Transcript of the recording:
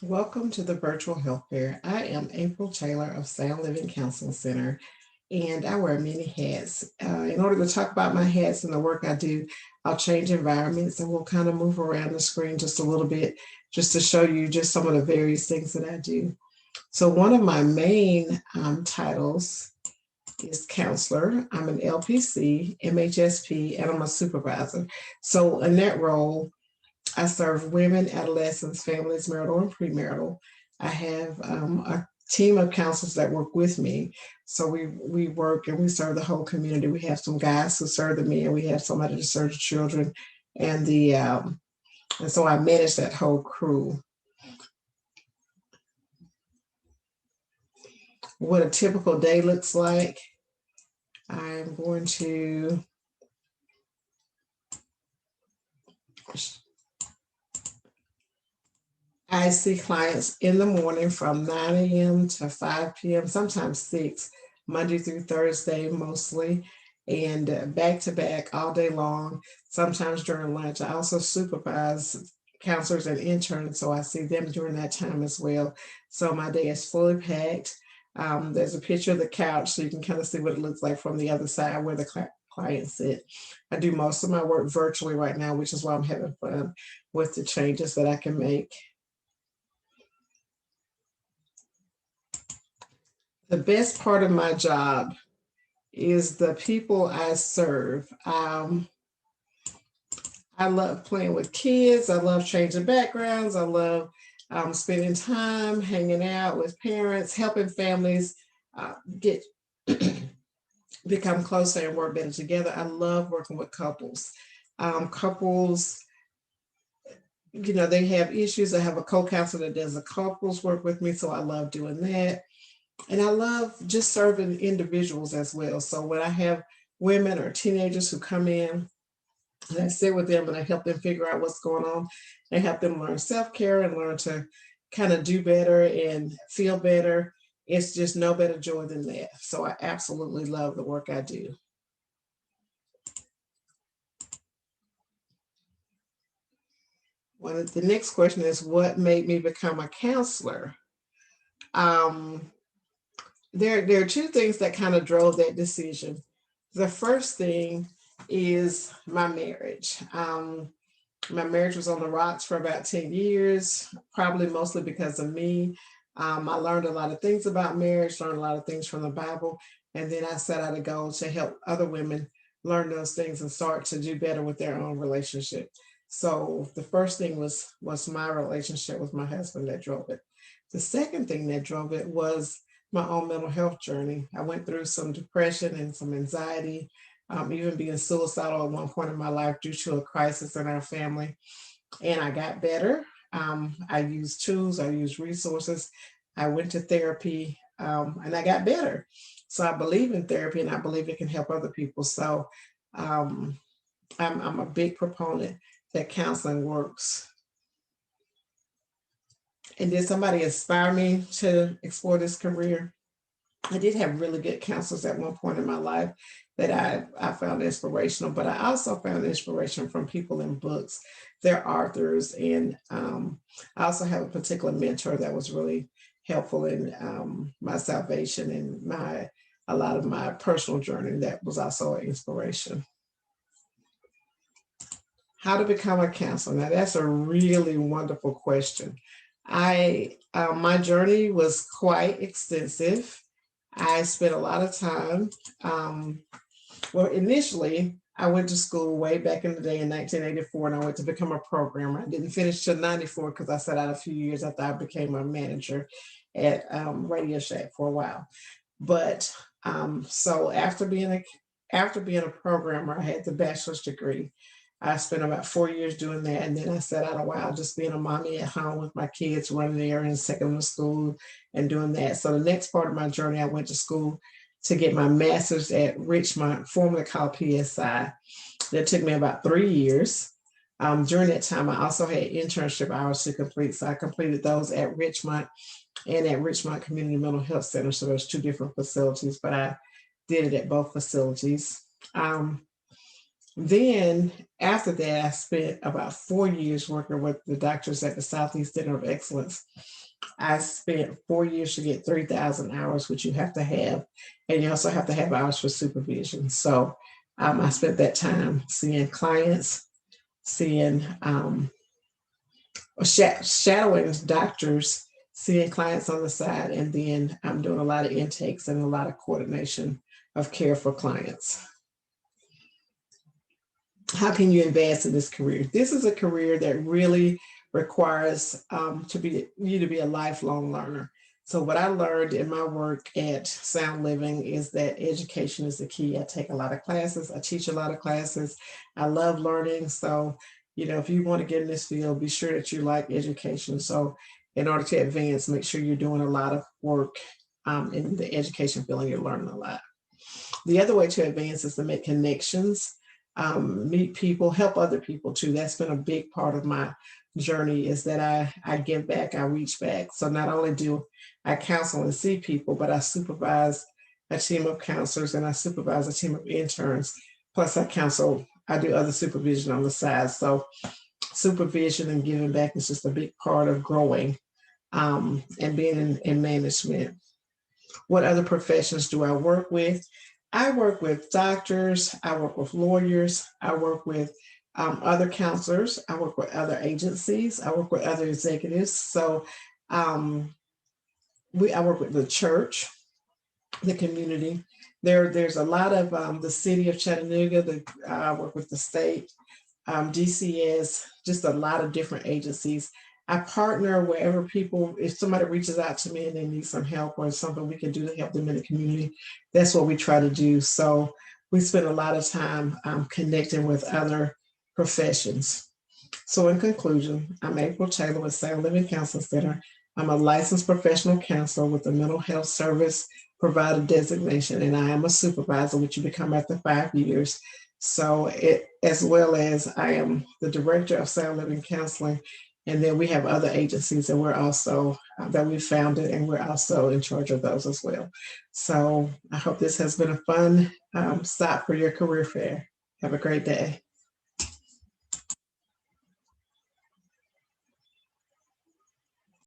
Welcome to the virtual health fair. I am April Taylor of Sound Living Counseling Center, and I wear many hats. In order to talk about my hats and the work I do, I'll change environments and we'll kind of move around the screen just a little bit, just to show you just some of the various things that I do. So, one of my main titles is counselor. I'm an LPC, MHSP, and I'm a supervisor. So, in that role, I serve women, adolescents, families, marital and premarital. I have a team of counselors that work with me. So we work and we serve the whole community. We have some guys who serve the men. We have somebody to serve the children, and the and so I manage that whole crew. What a typical day looks like. I'm going to I see clients in the morning from 9 a.m. to 5 p.m., sometimes 6, Monday through Thursday mostly, and back to back all day long, sometimes during lunch. I also supervise counselors and interns, so I see them during that time as well. So my day is fully packed. There's a picture of the couch, so you can kind of see what it looks like from the other side where the clients sit. I do most of my work virtually right now, which is why I'm having fun with the changes that I can make. The best part of my job is the people I serve. I love playing with kids. I love changing backgrounds. I love spending time hanging out with parents, helping families get become closer and work better together. I love working with couples. Couples, they have issues. I have a co-counselor that does a couples work with me, so I love doing that. And I love just serving individuals as well. So when I have women or teenagers who come in, and I sit with them and I help them figure out what's going on, I help them learn self-care and learn to kind of do better and feel better. It's just no better joy than that. So I absolutely love the work I do. The next question is, what made me become a counselor? Um, there are two things that kind of drove that decision. The first thing is my marriage. My marriage was on the rocks for about 10 years, probably mostly because of me. I learned a lot of things about marriage, learned a lot of things from the Bible, and then I set out a goal to help other women learn those things and start to do better with their own relationship. So the first thing was my relationship with my husband that drove it. The second thing that drove it was my own mental health journey. I went through some depression and some anxiety, even being suicidal at one point in my life due to a crisis in our family. And I got better. I used tools, I used resources. I went to therapy, and I got better. So I believe in therapy and I believe it can help other people. So um, I'm a big proponent that counseling works. And did somebody inspire me to explore this career? I did have really good counselors at one point in my life that I found inspirational, but I also found inspiration from people in books. They're authors, and I also have a particular mentor that was really helpful in my salvation and my a lot of my personal journey. That was also an inspiration. How to become a counselor? Now that's a really wonderful question. I My journey was quite extensive. I spent a lot of time. Um, well, initially, I went to school way back in the day in 1984, and I went to become a programmer. I didn't finish till 94 because I sat out a few years after I became a manager at Radio Shack for a while. But so after being a programmer, I had the bachelor's degree. I spent about 4 years doing that, and then I sat out a while just being a mommy at home with my kids, running errands, taking them to school, and doing that. So the next part of my journey, I went to school to get my master's at Richmond, formerly called PSI. That took me about 3 years. During that time, I also had internship hours to complete, so I completed those at Richmond and at Richmond Community Mental Health Center. So there's two different facilities, but I did it at both facilities. Um, Then after that, I spent about 4 years working with the doctors at the Southeast Center of Excellence. I spent 4 years to get 3,000 hours, which you have to have. And you also have to have hours for supervision. So I spent that time seeing clients, seeing shadowing doctors, seeing clients on the side, and then I'm doing a lot of intakes and a lot of coordination of care for clients. How can you advance in this career? This is a career that really requires you to be a lifelong learner. So what I learned in my work at Sound Living is that education is the key. I take a lot of classes. I teach a lot of classes. I love learning. So, if you want to get in this field, be sure that you like education. So in order to advance, make sure you're doing a lot of work in the education field and you're learning a lot. The other way to advance is to make connections, meet people, help other people too. That's been a big part of my journey, is that I give back, I reach back. So not only do I counsel and see people, but I supervise a team of counselors and I supervise a team of interns. Plus I do other supervision on the side. So supervision and giving back is just a big part of growing and being in management. What other professions do I work with? I work with doctors, I work with lawyers, I work with other counselors, I work with other agencies, I work with other executives. So I work with the church, the community. There's a lot of the city of Chattanooga, I work with the state, DCS, just a lot of different agencies. I partner wherever if somebody reaches out to me and they need some help or something we can do to help them in the community, that's what we try to do. So we spend a lot of time connecting with other professions. So in conclusion, I'm April Taylor with Sound Living Counseling Center. I'm a licensed professional counselor with the Mental Health Service Provider designation, and I am a supervisor, which you become after 5 years. So as well as I am the director of Sound Living Counseling. And then we have other agencies that we're also, that we founded, and we're also in charge of those as well. So I hope this has been a fun stop for your career fair. Have a great day.